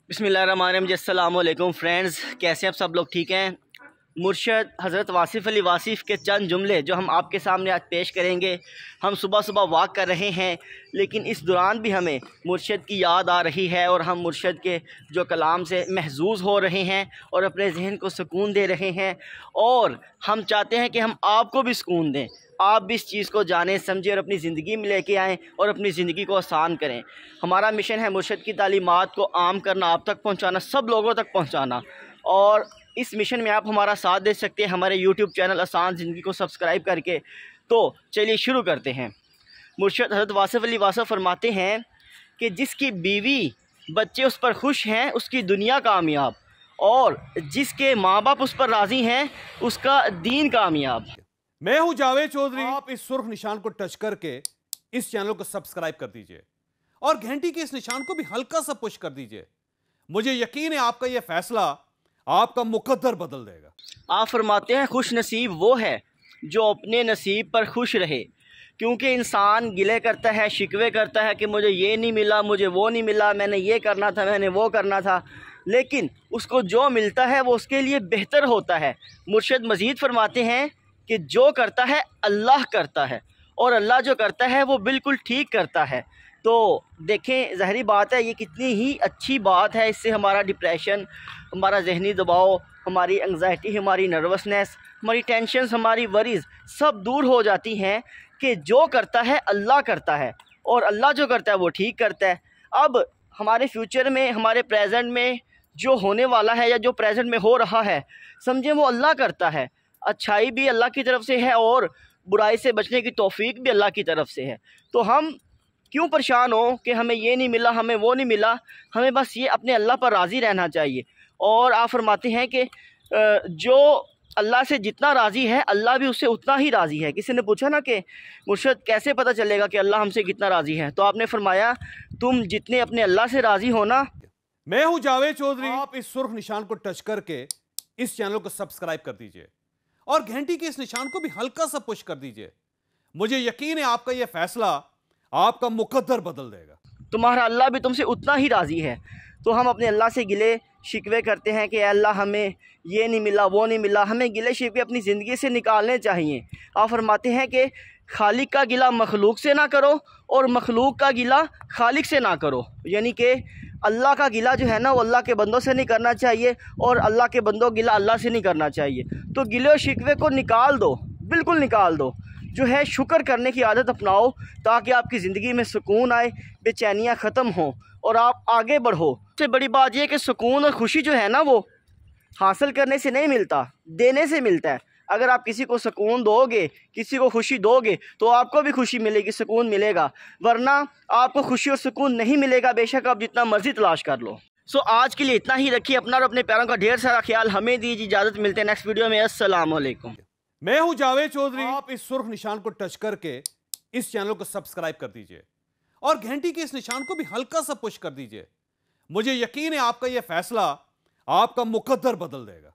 बिस्मिल्लाहिर्रहमानिर्रहीम। अस्सलामुअलैकुम फ्रेंड्स, कैसे हैं आप सब लोग? ठीक हैं। मुर्शद हज़रत वासिफ़ अली वासिफ़ के चंद जुमले जो हम आपके सामने आज पेश करेंगे। हम सुबह सुबह वॉक कर रहे हैं, लेकिन इस दौरान भी हमें मुर्शद की याद आ रही है और हम मुर्शद के जो कलाम से महजूज़ हो रहे हैं और अपने जहन को सुकून दे रहे हैं। और हम चाहते हैं कि हम आपको भी सुकून दें, आप भी इस चीज़ को जानें समझें और अपनी ज़िंदगी में लेके आएँ और अपनी ज़िंदगी को आसान करें। हमारा मिशन है मुर्शद की तालीमात को आम करना, आप तक पहुँचाना, सब लोगों तक पहुँचाना। और इस मिशन में आप हमारा साथ दे सकते हैं हमारे यूट्यूब चैनल आसान ज़िंदगी को सब्सक्राइब करके। तो चलिए शुरू करते हैं। मुर्शद हज़रत वासिफ़ अली वासिफ़ फरमाते हैं कि जिसकी बीवी बच्चे उस पर खुश हैं उसकी दुनिया कामयाब, और जिसके माँ बाप उस पर राज़ी हैं उसका दीन कामयाब। मैं हूं जावेद चौधरी। आप इस सुर्ख निशान को टच करके इस चैनल को सब्सक्राइब कर दीजिए और घंटी के इस निशान को भी हल्का सा पुश कर दीजिए। मुझे यकीन है आपका यह फैसला आपका मुकद्दर बदल देगा। आप फरमाते हैं खुश नसीब वो है जो अपने नसीब पर खुश रहे, क्योंकि इंसान गिले करता है, शिकवे करता है कि मुझे ये नहीं मिला, मुझे वो नहीं मिला, मैंने ये करना था, मैंने वो करना था, लेकिन उसको जो मिलता है वो उसके लिए बेहतर होता है। मुर्शद मज़ीद फरमाते हैं कि जो करता है अल्लाह करता है, और अल्लाह जो करता है वो बिल्कुल ठीक करता है। तो देखें, ज़ाहिरी बात है ये कितनी ही अच्छी बात है। इससे हमारा डिप्रेशन, हमारा जहनी दबाव, हमारी एंग्जाइटी, हमारी नर्वसनेस, हमारी टेंशन्स, हमारी वरीज़ सब दूर हो जाती हैं कि जो करता है अल्लाह करता है, और अल्लाह जो करता है वो ठीक करता है। अब हमारे फ्यूचर में, हमारे प्रेजेंट में जो होने वाला है या जो प्रेजेंट में हो रहा है, समझें वो अल्लाह करता है। अच्छाई भी अल्लाह की तरफ से है और बुराई से बचने की तौफीक भी अल्लाह की तरफ से है। तो हम क्यों परेशान हो कि हमें ये नहीं मिला, हमें वो नहीं मिला? हमें बस ये अपने अल्लाह पर राज़ी रहना चाहिए। और आप फरमाते हैं कि जो अल्लाह से जितना राज़ी है अल्लाह भी उससे उतना ही राज़ी है। किसी ने पूछा ना कि मुर्शद कैसे पता चलेगा कि अल्लाह हमसे कितना राज़ी है? तो आपने फरमाया तुम जितने अपने अल्लाह से राज़ी हो ना। मैं हूं जावेद चौधरी। आप इस सुर्ख निशान को टच करके इस चैनल को सब्सक्राइब कर दीजिए और घंटी के इस निशान को भी हल्का सा पुश कर दीजिए। मुझे यकीन है आपका यह फैसला आपका मुकद्दर बदल देगा। तुम्हारा अल्लाह भी तुमसे उतना ही राज़ी है। तो हम अपने अल्लाह से गिले शिकवे करते हैं कि अल्लाह हमें ये नहीं मिला, वो नहीं मिला। हमें गिले शिकवे अपनी ज़िंदगी से निकालने चाहिए। आप फरमाते हैं कि खालिक का गिला मखलूक से ना करो और मखलूक का गिला खालिक से ना करो, यानी कि अल्लाह का गिला जो है ना वो अल्लाह के बंदों से नहीं करना चाहिए और अल्लाह के बंदों गिला अल्लाह से नहीं करना चाहिए। तो गिले और शिकवे को निकाल दो, बिल्कुल निकाल दो। जो है शुक्र करने की आदत अपनाओ ताकि आपकी ज़िंदगी में सुकून आए, बेचैनियाँ ख़त्म हों और आप आगे बढ़ो। सबसे बड़ी बात यह है कि सुकून और खुशी जो है ना वो हासिल करने से नहीं मिलता, देने से मिलता है। अगर आप किसी को सुकून दोगे, किसी को खुशी दोगे, तो आपको भी खुशी मिलेगी, सुकून मिलेगा। वरना आपको खुशी और सुकून नहीं मिलेगा, बेशक आप जितना मर्जी तलाश कर लो। सो आज के लिए इतना ही रखिए अपना और अपने प्यारों का ढेर सारा ख्याल। हमें दीजिए इजाज़त, मिलते हैं नेक्स्ट वीडियो में। अस्सलाम वालेकुम। मैं हूं जावेद चौधरी। आप इस सुर्ख निशान को टच करके इस चैनल को सब्सक्राइब कर दीजिए और घंटी के इस निशान को भी हल्का सा पुश कर दीजिए। मुझे यकीन है आपका यह फैसला आपका मुकद्दर बदल देगा।